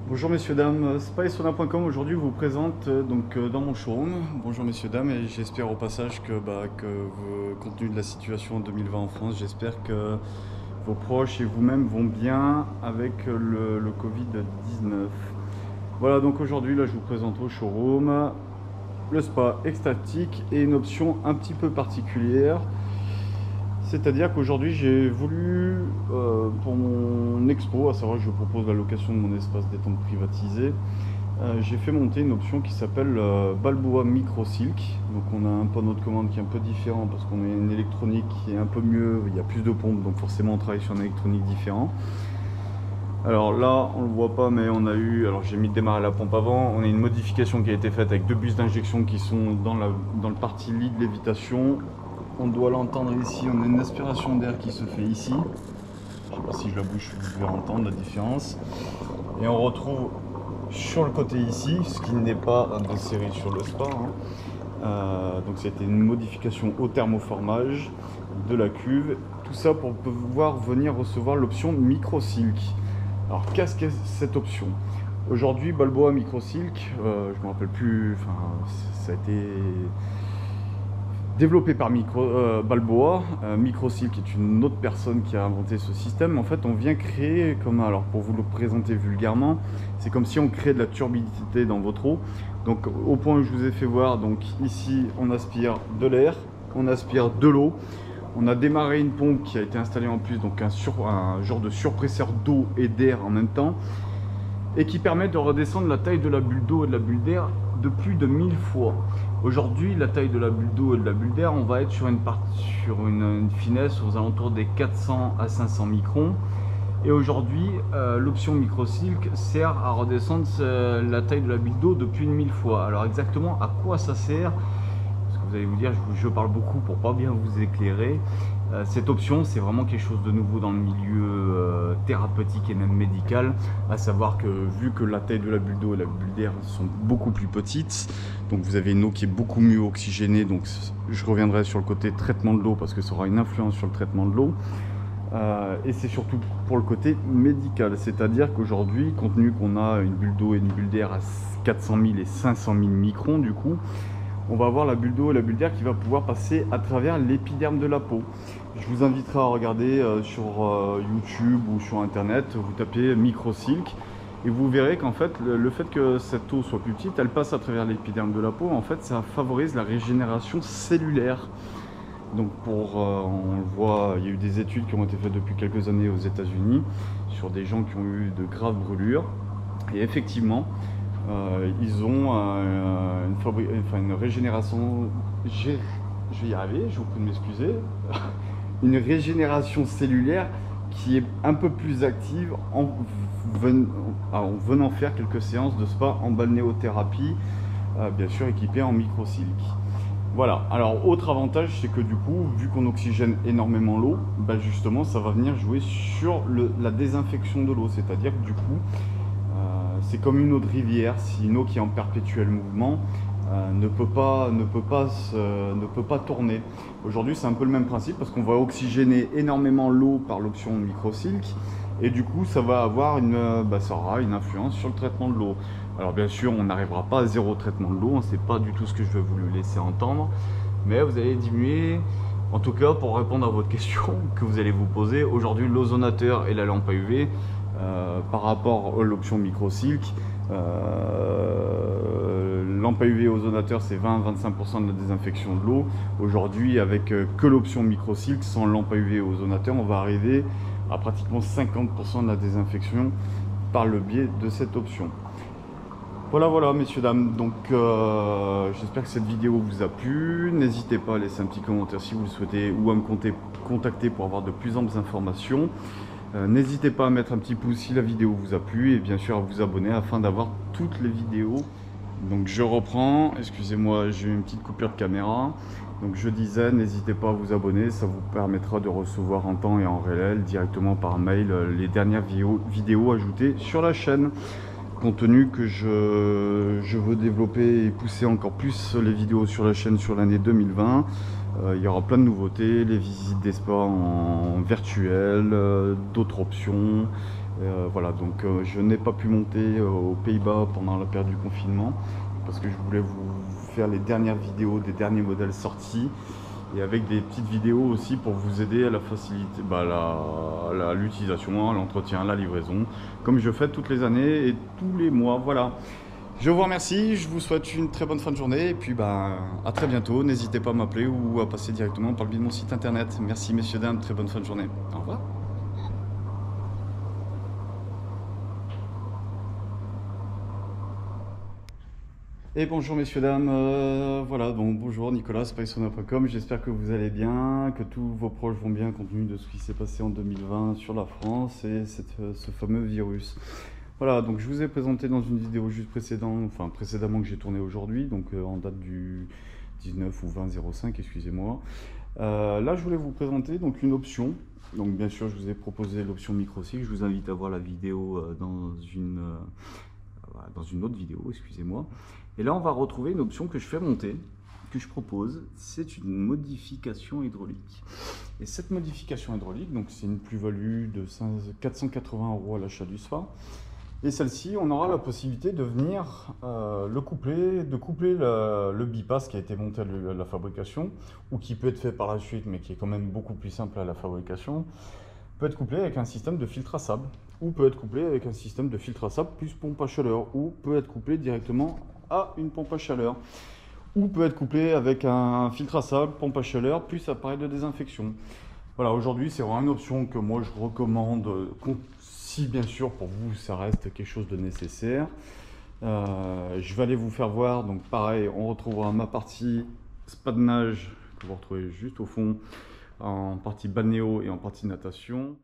Bonjour messieurs dames, SpaEsona.com aujourd'hui vous présente dans mon showroom. Bonjour messieurs dames et j'espère au passage compte tenu de la situation en 2020 en France, j'espère que vos proches et vous-même vont bien avec le Covid-19. Voilà, donc aujourd'hui là je vous présente au showroom le spa extatique et une option un petit peu particulière. C'est-à-dire qu'aujourd'hui j'ai voulu, pour mon expo, à savoir que je propose la location de mon espace détente privatisé, j'ai fait monter une option qui s'appelle Balboa Micro Silk. Donc on a un panneau de commande qui est un peu différent parce qu'on a une électronique qui est un peu mieux, il y a plus de pompes, donc forcément on travaille sur une électronique différente. Alors là, on le voit pas, mais on a eu, alors j'ai mis de démarrer la pompe avant, on a une modification qui a été faite avec deux bus d'injection qui sont dans le parti lit de lévitation. On doit l'entendre ici, on a une aspiration d'air qui se fait ici. Je sais pas si je la bouge, vous pouvez entendre la différence. Et on retrouve sur le côté ici, ce qui n'est pas de série sur le spa. Donc c'était une modification au thermoformage de la cuve. Tout ça pour pouvoir venir recevoir l'option Micro Silk. Alors qu'est-ce que cette option? Aujourd'hui, Balboa Micro Silk, je me rappelle plus, enfin ça a été développé par Balboa. MicroSilk est une autre personne qui a inventé ce système. En fait, on vient créer, alors pour vous le présenter vulgairement, c'est comme si on crée de la turbidité dans votre eau. Donc au point où je vous ai fait voir, donc ici on aspire de l'air, on aspire de l'eau. On a démarré une pompe qui a été installée en plus, donc un genre de surpresseur d'eau et d'air en même temps, et qui permet de redescendre la taille de la bulle d'eau et de la bulle d'air de plus de 1000 fois. Aujourd'hui, la taille de la bulle d'eau et de la bulle d'air, on va être sur une finesse aux alentours des 400 à 500 microns. Et aujourd'hui, l'option MicroSilk sert à redescendre la taille de la bulle d'eau de plus de 1000 fois. Alors exactement à quoi ça sert? Parce que vous allez vous dire, je parle beaucoup pour pas bien vous éclairer. Cette option, c'est vraiment quelque chose de nouveau dans le milieu thérapeutique et même médical, à savoir que vu que la taille de la bulle d'eau et la bulle d'air sont beaucoup plus petites, donc vous avez une eau qui est beaucoup mieux oxygénée, donc je reviendrai sur le côté traitement de l'eau parce que ça aura une influence sur le traitement de l'eau. Et c'est surtout pour le côté médical, c'est-à-dire qu'aujourd'hui, compte tenu qu'on a une bulle d'eau et une bulle d'air à 400 000 et 500 000 microns du coup, on va avoir la bulle d'eau et la bulle d'air qui va pouvoir passer à travers l'épiderme de la peau. Je vous inviterai à regarder sur YouTube ou sur internet, vous tapez MicroSilk et vous verrez qu'en fait le fait que cette eau soit plus petite, elle passe à travers l'épiderme de la peau, en fait ça favorise la régénération cellulaire. Donc on le voit, il y a eu des études qui ont été faites depuis quelques années aux États-Unis sur des gens qui ont eu de graves brûlures et effectivement ils ont une régénération, je vais y arriver, je vous prie de m'excuser, une régénération cellulaire qui est un peu plus active en venant faire quelques séances de spa en balnéothérapie, bien sûr équipée en MicroSilk. Voilà, alors autre avantage, c'est que du coup, vu qu'on oxygène énormément l'eau, justement ça va venir jouer sur la désinfection de l'eau, c'est-à-dire que du coup, c'est comme une eau de rivière, si une eau qui est en perpétuel mouvement ne peut pas tourner. Aujourd'hui, c'est un peu le même principe parce qu'on va oxygéner énormément l'eau par l'option MicroSilk et du coup, ça va avoir ça aura une influence sur le traitement de l'eau. Alors bien sûr, on n'arrivera pas à zéro traitement de l'eau, hein, c'est pas du tout ce que je vais vous laisser entendre, mais vous allez diminuer. En tout cas, pour répondre à votre question que vous allez vous poser, aujourd'hui l'ozonateur et la lampe à UV, par rapport à l'option MicroSilk, lampe à UV et ozonateur c'est 20-25% de la désinfection de l'eau. Aujourd'hui avec que l'option MicroSilk, sans lampe à UV et ozonateur, on va arriver à pratiquement 50% de la désinfection par le biais de cette option. Voilà messieurs dames, donc j'espère que cette vidéo vous a plu. N'hésitez pas à laisser un petit commentaire si vous le souhaitez ou à me contacter pour avoir de plus amples informations. N'hésitez pas à mettre un petit pouce si la vidéo vous a plu et bien sûr à vous abonner afin d'avoir toutes les vidéos. Donc je reprends, excusez-moi, j'ai eu une petite coupure de caméra. Donc je disais, n'hésitez pas à vous abonner, ça vous permettra de recevoir en temps et en réel directement par mail les dernières vidéos ajoutées sur la chaîne. Compte tenu que je veux développer et pousser encore plus les vidéos sur la chaîne sur l'année 2020, il y aura plein de nouveautés, les visites des spas en virtuel, d'autres options, Voilà, donc je n'ai pas pu monter aux Pays-Bas pendant la période du confinement parce que je voulais vous faire les dernières vidéos des derniers modèles sortis et avec des petites vidéos aussi pour vous aider à la facilité, l'utilisation, l'entretien, la livraison, comme je fais toutes les années et tous les mois. Voilà. Je vous remercie, je vous souhaite une très bonne fin de journée et puis à très bientôt. N'hésitez pas à m'appeler ou à passer directement par le biais de mon site internet. Merci messieurs, dames, très bonne fin de journée. Au revoir. Et bonjour messieurs, dames, voilà, donc bonjour Nicolas, spacesona.com, j'espère que vous allez bien, que tous vos proches vont bien compte tenu de ce qui s'est passé en 2020 sur la France et ce fameux virus. Voilà, donc je vous ai présenté dans une vidéo juste précédemment que j'ai tourné aujourd'hui, donc en date du 19 ou 20-05, excusez-moi. Là je voulais vous présenter donc une option, donc bien sûr je vous ai proposé l'option micro-SIG, je vous invite à voir la vidéo dans une autre vidéo, excusez-moi. Et là, on va retrouver une option que je fais monter, que je propose, c'est une modification hydraulique. Et cette modification hydraulique, donc c'est une plus-value de 480 € à l'achat du SPA. Et celle-ci, on aura la possibilité de venir coupler le bypass qui a été monté à la fabrication, ou qui peut être fait par la suite, mais qui est quand même beaucoup plus simple à la fabrication, peut être couplé avec un système de filtre à sable, ou peut être couplé avec un système de filtre à sable plus pompe à chaleur, ou peut être couplé directement à une pompe à chaleur, ou peut être couplé avec un filtre à sable, pompe à chaleur, plus appareil de désinfection. Voilà, aujourd'hui c'est vraiment une option que moi je recommande, si bien sûr pour vous ça reste quelque chose de nécessaire. Je vais aller vous faire voir, donc pareil, on retrouvera ma partie spa de nage, que vous retrouvez juste au fond, en partie balnéo et en partie natation.